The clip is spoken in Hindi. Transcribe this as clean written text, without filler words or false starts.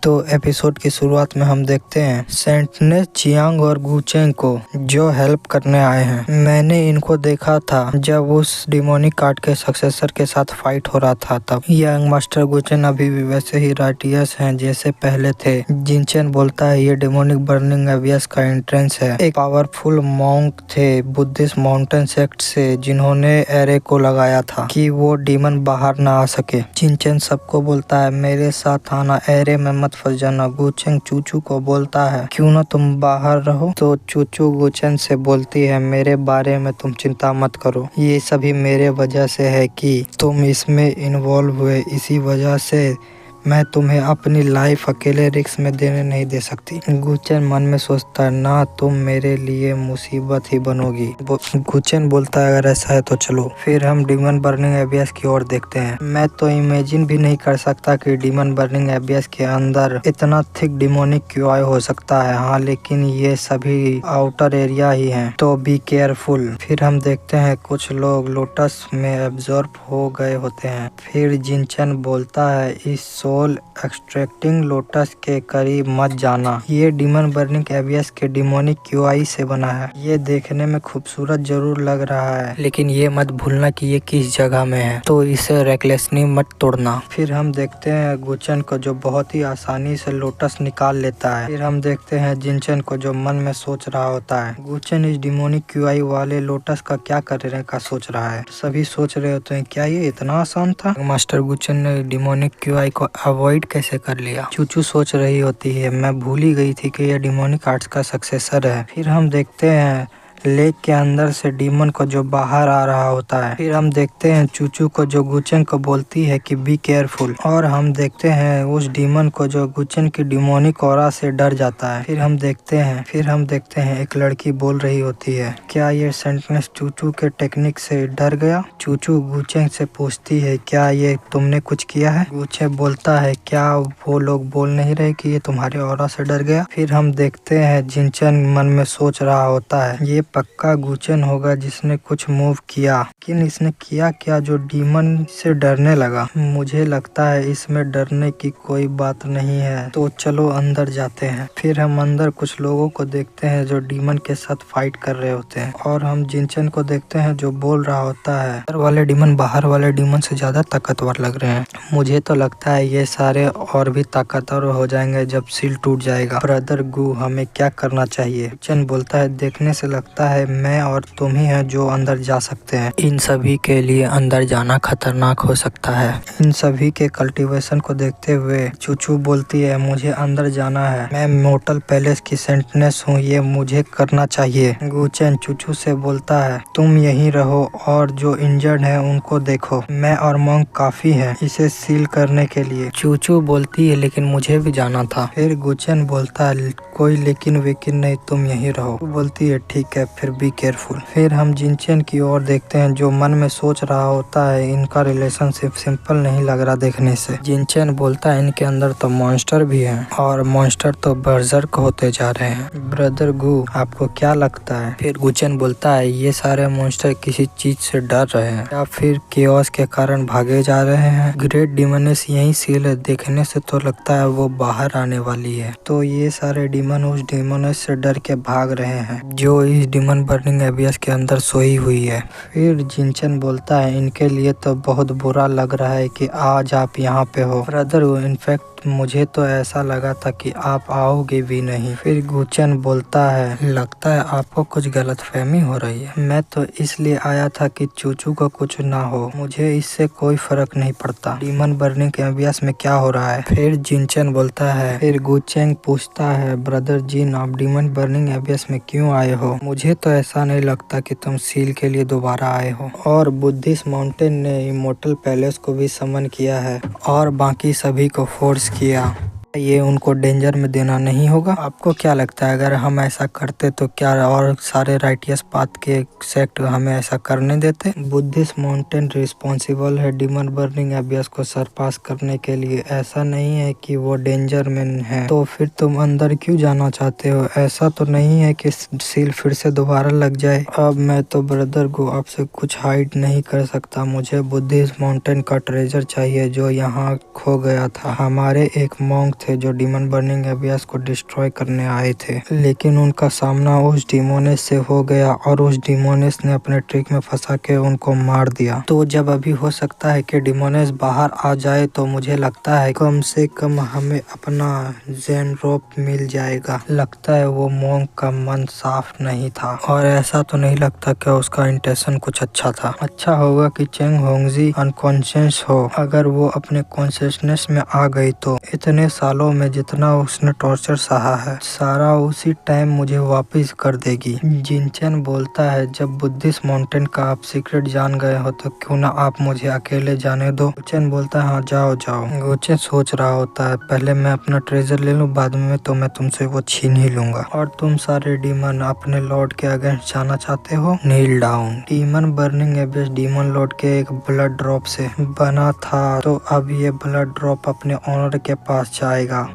तो एपिसोड की शुरुआत में हम देखते हैं सेंट ने चियांग और गुचेंग को जो हेल्प करने आए हैं। मैंने इनको देखा था जब उस डिमोनिक कार्ड के सक्सेसर के साथ फाइट हो रहा था तब। यंग मास्टर गुचेंग अभी भी वैसे ही राइटियस हैं जैसे पहले थे। जिनचेन बोलता है ये डिमोनिक बर्निंग एबियस का एंट्रेंस है। एक पावरफुल मॉन्क थे बुद्धिस्ट माउंटेन सेक्ट से जिन्होंने एरे को लगाया था कि वो डीमन बाहर ना आ सके। जिनचेन सबको बोलता है मेरे साथ आना, एरे में मत फंस जाना। गुचेंग चूचू को बोलता है क्यों ना तुम बाहर रहो, तो चूचू गुचेंग से बोलती है मेरे बारे में तुम चिंता मत करो, ये सभी मेरे वजह से है कि तुम इसमें इन्वॉल्व हुए, इसी वजह से मैं तुम्हें अपनी लाइफ अकेले रिस्क में देने नहीं दे सकती। गुचेन मन में सोचता है ना तुम मेरे लिए मुसीबत ही बनोगी। गुचेन बोलता है अगर ऐसा है तो चलो। फिर हम डीमन बर्निंग एबियस की ओर देखते हैं। मैं तो इमेजिन भी नहीं कर सकता कि डीमन बर्निंग एबियस के अंदर इतना थिक डिमोनिक क्यूआई हो सकता है। हाँ, लेकिन ये सभी आउटर एरिया ही हैं, तो बी केयरफुल। फिर हम देखते हैं कुछ लोग लोटस में एब्जॉर्ब हो गए होते हैं। फिर जिनचेन बोलता है इस सोल एक्सट्रैक्टिंग लोटस के करीब मत जाना, ये डीमन बर्निंग एबियस के डिमोनिक क्यूआई से बना है। ये देखने में खूबसूरत जरूर लग रहा है, लेकिन ये मत भूलना कि ये किस जगह में है, तो इसे रेकलेसली मत तोड़ना। फिर हम देखते हैं गुचेन को जो बहुत ही आसानी से लोटस निकाल लेता है। फिर हम देखते हैं जिनचेन को जो मन में सोच रहा होता है गुचेन इस डिमोनिक क्यूआई वाले लोटस का क्या करने का सोच रहा है। सभी सोच रहे होते हैं क्या ये इतना आसान था। मास्टर गुचेन ने डिमोनिक क्यूआई को अवॉइड कैसे कर लिया। चूचू सोच रही होती है मैं भूल ही गई थी कि यह डिमोनिक आर्ट्स का सक्सेसर है। फिर हम देखते हैं लेक के अंदर से डीमन को जो बाहर आ रहा होता है। फिर हम देखते हैं चूचू को जो गुचेन को बोलती है कि बी केयरफुल, और हम देखते हैं उस डीमन को जो गुचेन की डिमोनिक ऑरा से डर जाता है। फिर हम देखते हैं एक लड़की बोल रही होती है क्या ये सेंटनेस चूचू के टेक्निक से डर गया। चूचू गुचेन से पूछती है क्या ये तुमने कुछ किया है। गुचेन बोलता है क्या वो लोग बोल नहीं रहे कि ये तुम्हारे ऑरा से डर गया। फिर हम देखते हैं जिनचेन मन में सोच रहा होता है ये पक्का गुचेन होगा जिसने कुछ मूव किया, लेकिन इसने किया क्या जो डीमन से डरने लगा। मुझे लगता है इसमें डरने की कोई बात नहीं है, तो चलो अंदर जाते हैं। फिर हम अंदर कुछ लोगों को देखते हैं जो डीमन के साथ फाइट कर रहे होते हैं, और हम जिनचेन को देखते हैं जो बोल रहा होता है अंदर वाले डीमन बाहर वाले डीमन से ज्यादा ताकतवर लग रहे हैं। मुझे तो लगता है ये सारे और भी ताकतवर हो जाएंगे जब सील टूट जाएगा। ब्रदर गु हमें क्या करना चाहिए। जिनचेन बोलता है देखने से लगता है मैं और तुम ही हैं जो अंदर जा सकते हैं। इन सभी के लिए अंदर जाना खतरनाक हो सकता है। इन सभी के कल्टीवेशन को देखते हुए चूचू बोलती है मुझे अंदर जाना है, मैं मोटल पैलेस की सेंटनेस हूँ, ये मुझे करना चाहिए। गुचेन चूचू से बोलता है तुम यहीं रहो और जो इंजर्ड है उनको देखो, मैं और मॉन्क काफी है इसे सील करने के लिए। चूचू बोलती है लेकिन मुझे भी जाना था। फिर गुचेन बोलता है कोई लेकिन वेकिन नहीं, तुम यहीं रहो। बोलती है ठीक है फिर बी केयरफुल। फिर हम जिनचेन की ओर देखते हैं जो मन में सोच रहा होता है इनका रिलेशनशिप सिंपल नहीं लग रहा देखने से। जिनचेन बोलता है इनके अंदर तो मॉन्स्टर भी हैं, और मॉन्स्टर तो बर्जर्क होते जा रहे हैं। ब्रदर गु आपको क्या लगता है। फिर गुचेन बोलता है ये सारे मॉन्स्टर किसी चीज से डर रहे हैं या फिर केओस के कारण भागे जा रहे हैं। ग्रेट डिमनेस यही सील है, देखने से तो लगता है वो बाहर आने वाली है, तो ये सारे डीमन उस डिमनेस से डर के भाग रहे हैं जो इस डीमन बर्निंग एबियस के अंदर सोई हुई है। फिर जिनचेन बोलता है इनके लिए तो बहुत बुरा लग रहा है कि आज आप यहाँ पे हो। ब्रदर इनफैक्ट मुझे तो ऐसा लगा था कि आप आओगे भी नहीं। फिर गुचेन बोलता है लगता है आपको कुछ गलतफहमी हो रही है, मैं तो इसलिए आया था कि चूचू को कुछ ना हो, मुझे इससे कोई फर्क नहीं पड़ता डीमन बर्निंग एबियस में क्या हो रहा है। फिर जिनचेन बोलता है फिर गुचेन पूछता है ब्रदर जिन आप डीमन बर्निंग एबियस में क्यों आए हो, मुझे तो ऐसा नहीं लगता कि तुम सील के लिए दोबारा आए हो। और बुद्धिस्ट माउंटेन ने इमोर्टल पैलेस को भी समन किया है और बाकी सभी को फोर्स किया, ये उनको डेंजर में देना नहीं होगा। आपको क्या लगता है अगर हम ऐसा करते तो क्या और सारे राइटियस पाथ के सेक्ट हमें ऐसा करने देते। बुद्धिस्ट माउंटेन रिस्पॉन्सिबल है डीमन बर्निंग एबियस को सरपास करने के लिए, ऐसा नहीं है कि वो डेंजर में है, तो फिर तुम अंदर क्यों जाना चाहते हो। ऐसा तो नहीं है कि सील फिर से दोबारा लग जाए। अब मैं तो ब्रदर को आपसे कुछ हाइड नहीं कर सकता, मुझे बुद्धिस्ट माउंटेन का ट्रेजर चाहिए जो यहाँ खो गया था। हमारे एक मॉन्क थे जो डीमन बर्निंग एबियस को डिस्ट्रॉय करने आए थे, लेकिन उनका सामना उस डिमोनिस से हो गया और उस डिमोनिस ने अपने ट्रिक में फंसा के उनको मार दिया। तो जब अभी हो सकता है कि डिमोनिस बाहर आ जाए तो मुझे लगता है कम से कम हमें अपना जेनरोप मिल जाएगा। लगता है वो मोंग का मन साफ नहीं था और ऐसा तो नहीं लगता कि उसका इंटेंशन कुछ अच्छा था। अच्छा होगा कि चेंग होंगजी अनकॉन्शियस हो। अगर वो अपने कॉन्शियसनेस में आ गई तो इतने सालों में जितना उसने टॉर्चर सहा है सारा उसी टाइम मुझे वापस कर देगी। जिनचेन बोलता है जब बुद्धिस्ट माउंटेन का आप सीक्रेट जान गए हो तो क्यों ना आप मुझे अकेले जाने दो। गुचेन बोलता है हाँ जाओ जाओ। गुचेन सोच रहा होता है पहले मैं अपना ट्रेजर ले लूं, बाद में तो मैं तुमसे वो छीन ही लूंगा। और तुम सारे डीमन अपने लॉर्ड के अगेंस्ट जाना चाहते हो? Kneel down. Demon burning abyss demon lord के एक ब्लड ड्रॉप से बना था, तो अब ये ब्लड ड्रॉप अपने ऑनर के पास जाएगा।